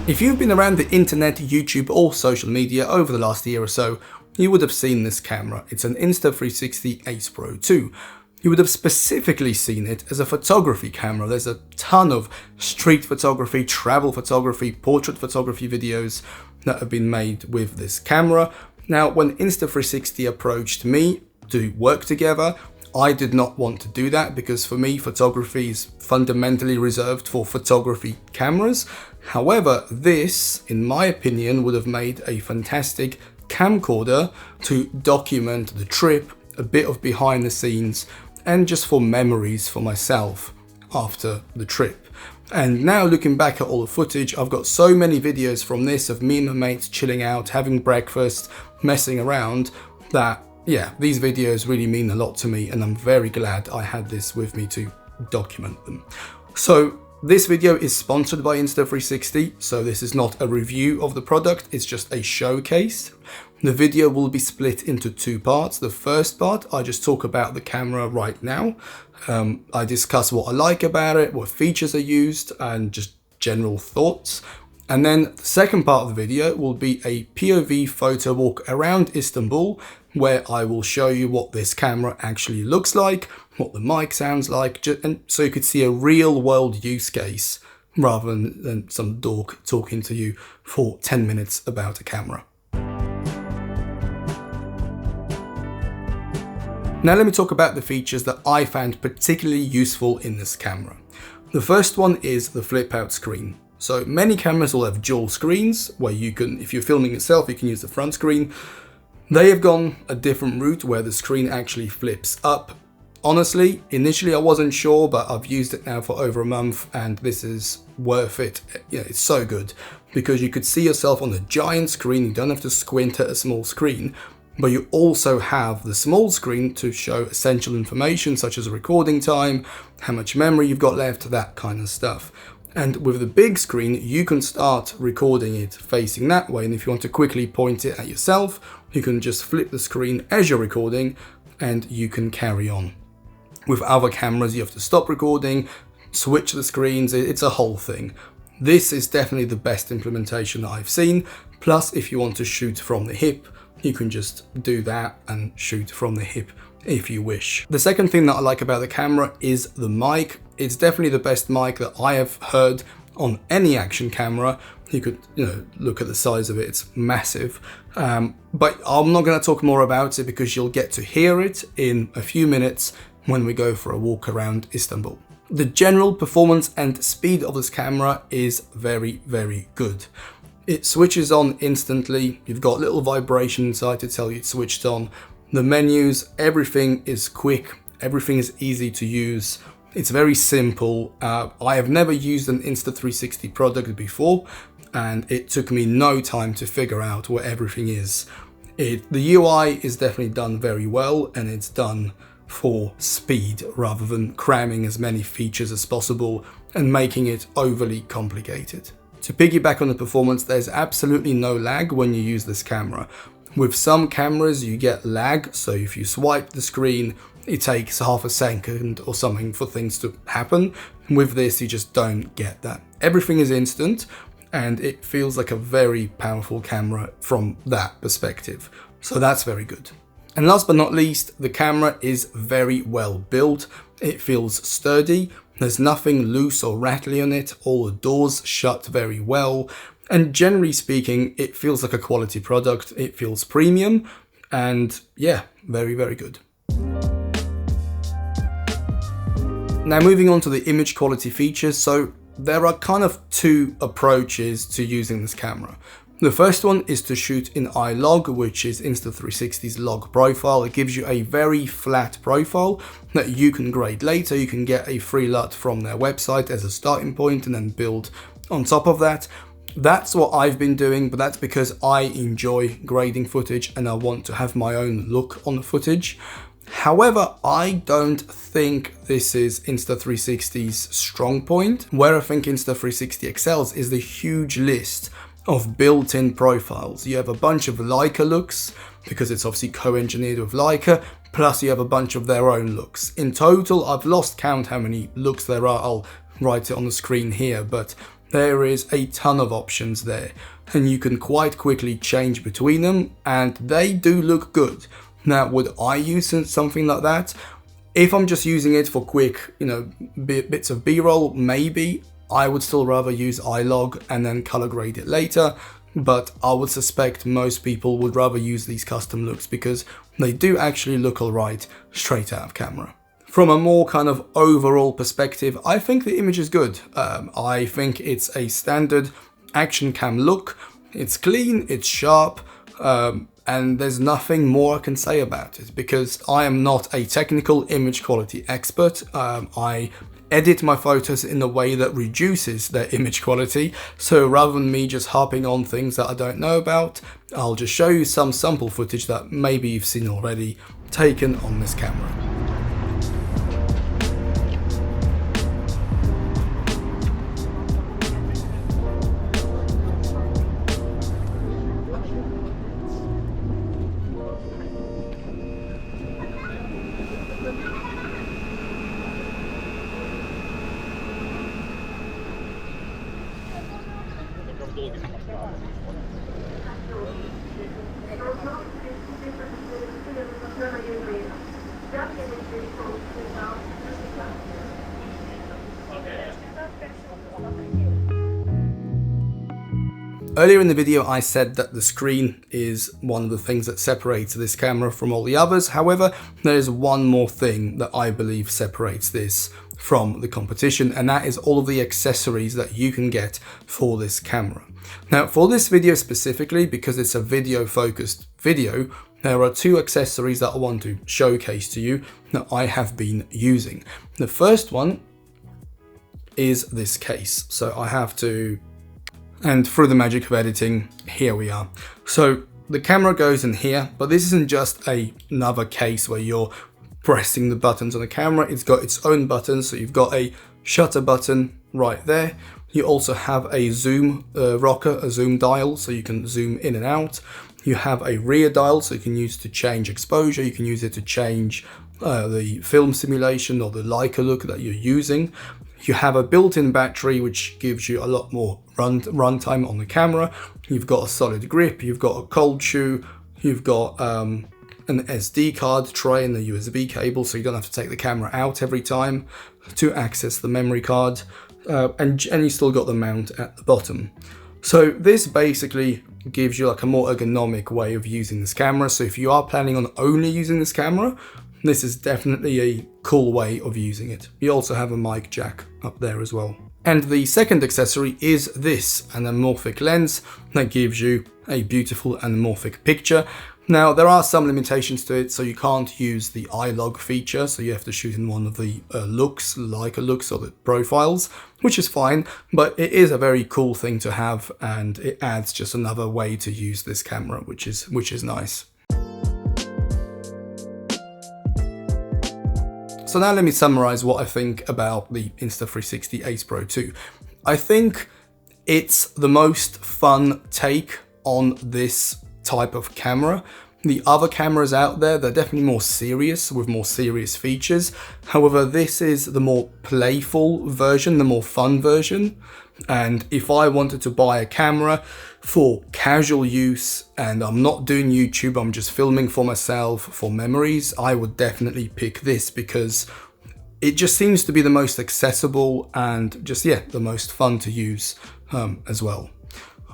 If you've been around the internet, YouTube or social media over the last year or so, you would have seen this camera. It's an Insta360 Ace Pro 2. You would have specifically seen it as a photography camera. There's a ton of street photography, travel photography, portrait photography videos that have been made with this camera. Now, when Insta360 approached me to work together, I did not want to do that because for me, photography is fundamentally reserved for photography cameras. However, this, in my opinion, would have made a fantastic camcorder to document the trip, a bit of behind the scenes, and just for memories for myself after the trip. And now looking back at all the footage, I've got so many videos from this of me and my mates chilling out, having breakfast, messing around, that yeah, these videos really mean a lot to me, and I'm very glad I had this with me to document them. So this video is sponsored by Insta360, so this is not a review of the product, it's just a showcase. The video will be split into two parts. The first part, I just talk about the camera right now. I discuss what I like about it, what features are used, and just general thoughts. And then the second part of the video will be a POV photo walk around Istanbul, where I will show you what this camera actually looks like, what the mic sounds like, and so you could see a real world use case rather than some dork talking to you for 10 minutes about a camera. Now let me talk about the features that I found particularly useful in this camera. The first one is the flip out screen. So many cameras will have dual screens where you can, if you're filming yourself, you can use the front screen. They have gone a different route where the screen actually flips up. Honestly, initially I wasn't sure, but I've used it now for over a month and this is worth it. Yeah, it's so good because you could see yourself on a giant screen. You don't have to squint at a small screen, but you also have the small screen to show essential information such as recording time, how much memory you've got left, that kind of stuff. And with the big screen, you can start recording it facing that way. And if you want to quickly point it at yourself, you can just flip the screen as you're recording and you can carry on. With other cameras, you have to stop recording, switch the screens, it's a whole thing. This is definitely the best implementation that I've seen. Plus, if you want to shoot from the hip, you can just do that and shoot from the hip if you wish. The second thing that I like about the camera is the mic. It's definitely the best mic that I have heard on any action camera. You could, look at the size of it, it's massive. But I'm not going to talk more about it because you'll get to hear it in a few minutes when we go for a walk around Istanbul. The general performance and speed of this camera is very, very good. It switches on instantly. You've got little vibration inside to tell you it's switched on. The menus, everything is quick, everything is easy to use. It's very simple. I have never used an Insta360 product before, and it took me no time to figure out where everything is. The UI is definitely done very well, and it's done for speed rather than cramming as many features as possible and making it overly complicated. To piggyback on the performance, there's absolutely no lag when you use this camera. With some cameras you get lag, so if you swipe the screen, it takes half a second or something for things to happen. With this, you just don't get that. Everything is instant, and it feels like a very powerful camera from that perspective. So that's very good. And last but not least, the camera is very well built. It feels sturdy. There's nothing loose or rattly on it. All the doors shut very well. And generally speaking, it feels like a quality product. It feels premium and yeah, very, very good. Now moving on to the image quality features. So there are kind of two approaches to using this camera. The first one is to shoot in iLog, which is Insta360's log profile. It gives you a very flat profile that you can grade later. You can get a free LUT from their website as a starting point and then build on top of that. That's what I've been doing, but that's because I enjoy grading footage and I want to have my own look on the footage. However, I don't think this is Insta360's strong point. Where I think Insta360 excels is the huge list of built-in profiles. You have a bunch of Leica looks, because it's obviously co-engineered with Leica, plus you have a bunch of their own looks. In total, I've lost count how many looks there are. I'll write it on the screen here, but there is a ton of options there, and you can quite quickly change between them, and they do look good. Now, would I use something like that? If I'm just using it for quick, bits of B-roll, maybe. I would still rather use iLog and then color grade it later, but I would suspect most people would rather use these custom looks because they do actually look alright straight out of camera. From a more kind of overall perspective, I think the image is good. I think it's a standard action cam look. It's clean, it's sharp, and there's nothing more I can say about it because I am not a technical image quality expert. I edit my photos in a way that reduces their image quality, so rather than me just harping on things that I don't know about, I'll just show you some sample footage that maybe you've seen already taken on this camera. Earlier in the video I said that the screen is one of the things that separates this camera from all the others. However, there is one more thing that I believe separates this from the competition, and that is all of the accessories that you can get for this camera. Now, for this video specifically, because it's a video focused video, there are two accessories that I want to showcase to you that I have been using. The first one is this case. So I have to, and through the magic of editing, here we are. So the camera goes in here, but this isn't just another case where you're pressing the buttons on the camera. It's got its own buttons. So you've got a shutter button right there. You also have a zoom rocker, a zoom dial, so you can zoom in and out. You have a rear dial, so you can use to change exposure. You can use it to change the film simulation or the Leica look that you're using. You have a built-in battery, which gives you a lot more runtime on the camera. You've got a solid grip, you've got a cold shoe, you've got an SD card tray and a USB cable, so you don't have to take the camera out every time to access the memory card. And you still got the mount at the bottom. So this basically gives you like a more ergonomic way of using this camera. So if you are planning on only using this camera, this is definitely a cool way of using it. You also have a mic jack up there as well. And the second accessory is this anamorphic lens that gives you a beautiful anamorphic picture. Now, there are some limitations to it, so you can't use the iLog feature, so you have to shoot in one of the looks, Leica looks or the profiles, which is fine, but it is a very cool thing to have, and it adds just another way to use this camera, which is nice. So now let me summarize what I think about the Insta360 Ace Pro 2. I think it's the most fun take on this type of camera. The other cameras out there, they're definitely more serious with more serious features. However, this is the more playful version, the more fun version. And if I wanted to buy a camera for casual use and I'm not doing YouTube, I'm just filming for myself for memories, I would definitely pick this because it just seems to be the most accessible and just, yeah, the most fun to use as well.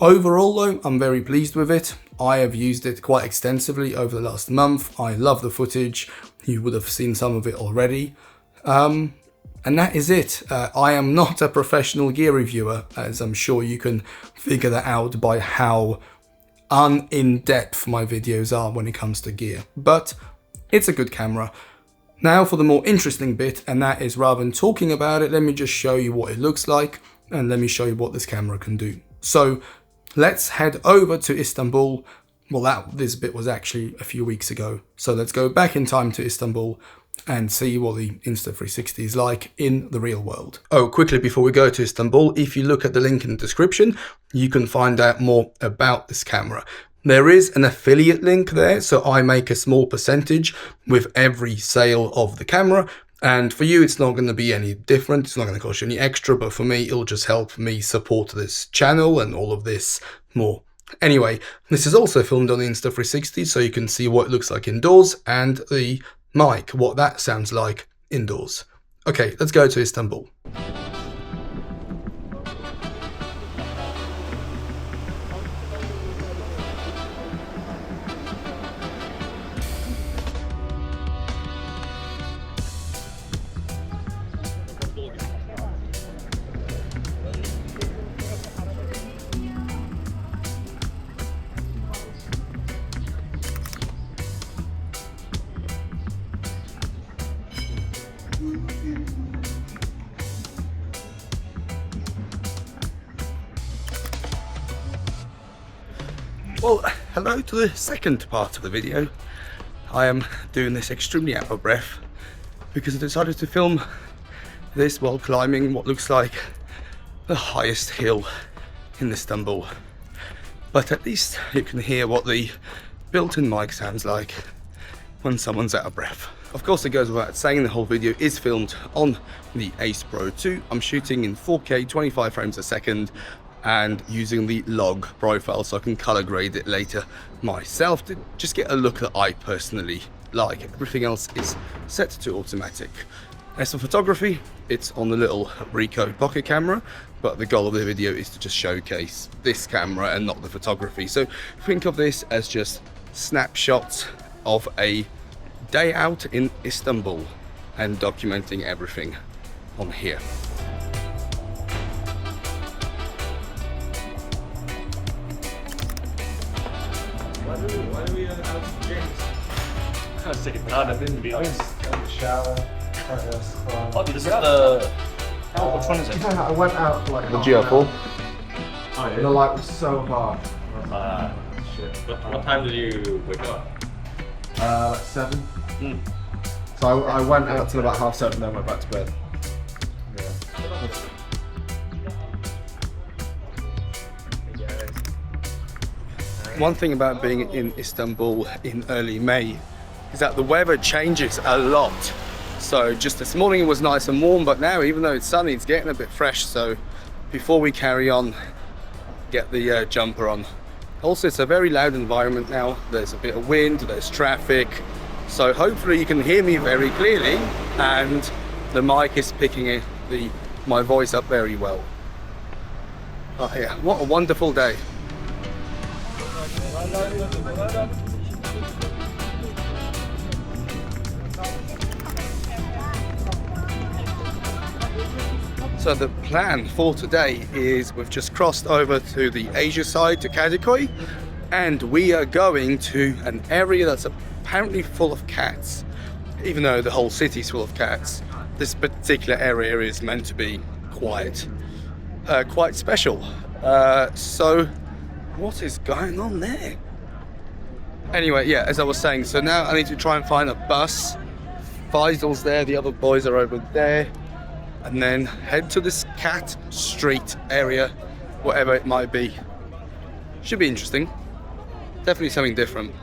Overall though, I'm very pleased with it. I have used it quite extensively over the last month. I love the footage. You would have seen some of it already. And that is it. I am not a professional gear reviewer, as I'm sure you can figure that out by how in-depth my videos are when it comes to gear. But it's a good camera. Now for the more interesting bit, and that is rather than talking about it, let me just show you what it looks like and let me show you what this camera can do. So let's head over to Istanbul. Well, this bit was actually a few weeks ago. So let's go back in time to Istanbul and see what the Insta360 is like in the real world. Oh, quickly before we go to Istanbul, if you look at the link in the description, you can find out more about this camera. There is an affiliate link there, so I make a small percentage with every sale of the camera. And for you, it's not going to be any different. It's not going to cost you any extra, but for me, it'll just help me support this channel and all of this more. Anyway, this is also filmed on the Insta360, so you can see what it looks like indoors and the mic, what that sounds like indoors. Okay, let's go to Istanbul. Well, hello to the second part of the video. I am doing this extremely out of breath because I decided to film this while climbing what looks like the highest hill in Istanbul. But at least you can hear what the built-in mic sounds like when someone's out of breath. Of course, it goes without saying the whole video is filmed on the Ace Pro 2. I'm shooting in 4K 25 frames a second and using the log profile so I can color grade it later myself to just get a look that I personally like. Everything else is set to automatic. As for photography, it's on the little Ricoh pocket camera, but the goal of the video is to just showcase this camera and not the photography. So think of this as just snapshots of a day out in Istanbul and documenting everything on here. Why do we have James? Kind of sick of that, to be honest. Shower. Oh, this is the... Oh, which one is it? I went out for like The GR4. Oh, yeah. The light was so hard. Shit. What time did you wake up? Like 7. So I went out till about 7:30, then went back to bed. One thing about being in Istanbul in early May is that the weather changes a lot. So just this morning it was nice and warm, but now even though it's sunny, it's getting a bit fresh. So before we carry on, get the jumper on. Also, it's a very loud environment now. There's a bit of wind, there's traffic. So hopefully you can hear me very clearly and the mic is picking my voice up very well. Oh yeah, what a wonderful day. So the plan for today is we've just crossed over to the Asia side to Kadıköy, and we are going to an area that's apparently full of cats. Even though the whole city's full of cats, this particular area is meant to be quite special. So what is going on there? Anyway, yeah, as I was saying, so now I need to try and find a bus. Faisal's there, the other boys are over there, and then head to this cat street area, whatever it might be. Should be interesting. Definitely something different.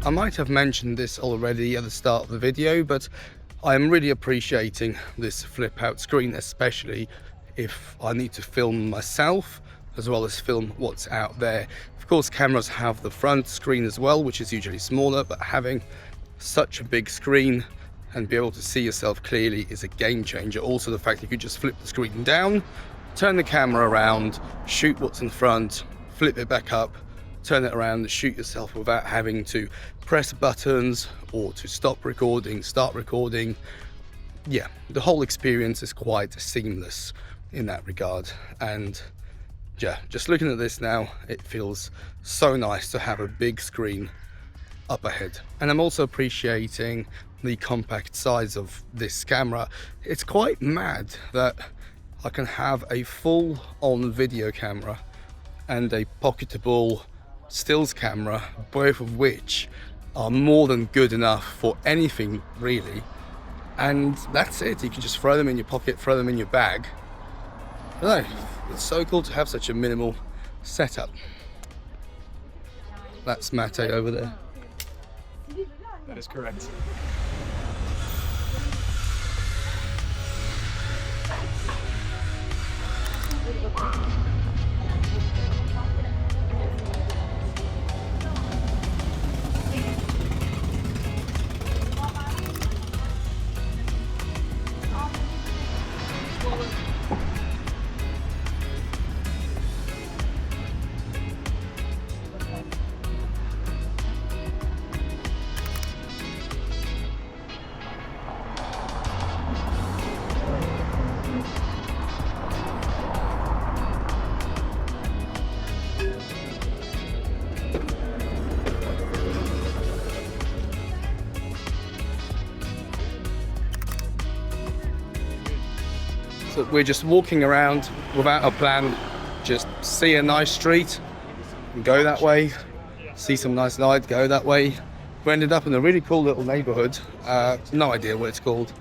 I might have mentioned this already at the start of the video, but I am really appreciating this flip out screen, especially if I need to film myself as well as film what's out there. Of course, cameras have the front screen as well, which is usually smaller, but having such a big screen and be able to see yourself clearly is a game changer. Also, the fact that you could just flip the screen down, turn the camera around, shoot what's in front, flip it back up, turn it around and shoot yourself without having to press buttons or to stop recording, start recording. Yeah, the whole experience is quite seamless in that regard. And yeah, just looking at this now, it feels so nice to have a big screen up ahead. And I'm also appreciating the compact size of this camera. It's quite mad that I can have a full-on video camera and a pocketable stills camera, both of which are more than good enough for anything really. And that's it, you can just throw them in your pocket, throw them in your bag. I don't know, it's so cool to have such a minimal setup. That's Mate over there. That is correct. So we're just walking around without a plan, just see a nice street and go that way, see some nice light, go that way. We ended up in a really cool little neighborhood, no idea what it's called.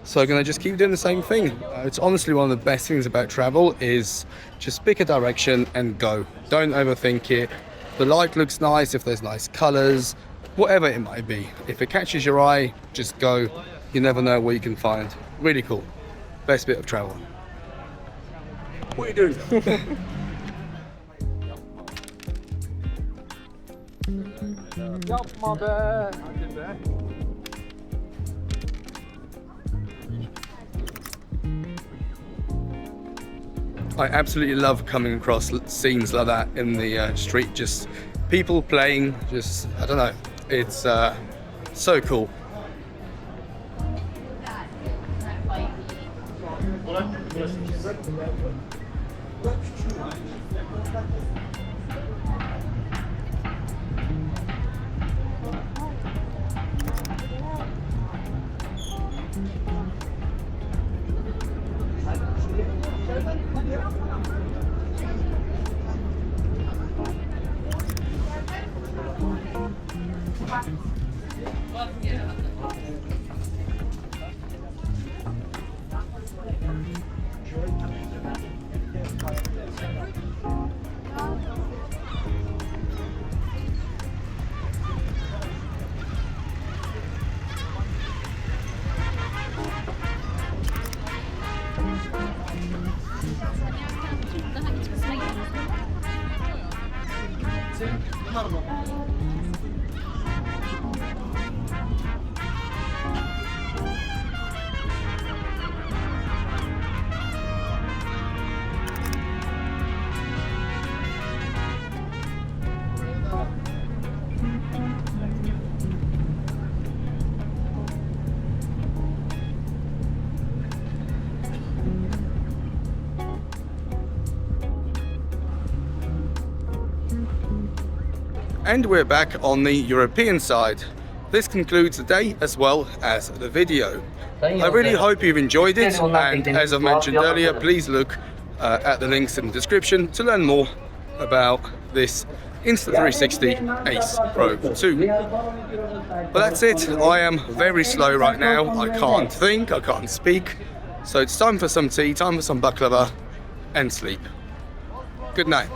So I'm gonna just keep doing the same thing. It's honestly one of the best things about travel is just pick a direction and go. Don't overthink it. The light looks nice, if there's nice colors, whatever it might be. If it catches your eye, just go. You never know what you can find. Really cool. Best bit of travel. What are you doing? Yapma be. Hadi be. I absolutely love coming across scenes like that in the street, just people playing, just, I don't know, it's so cool. And we're back on the European side. This concludes the day as well as the video. I really hope you've enjoyed it, and as I mentioned earlier, please look at the links in the description to learn more about this Insta360 Ace Pro 2. But that's it, I am very slow right now, I can't think, I can't speak, so it's time for some tea, time for some baklava and sleep. Good night.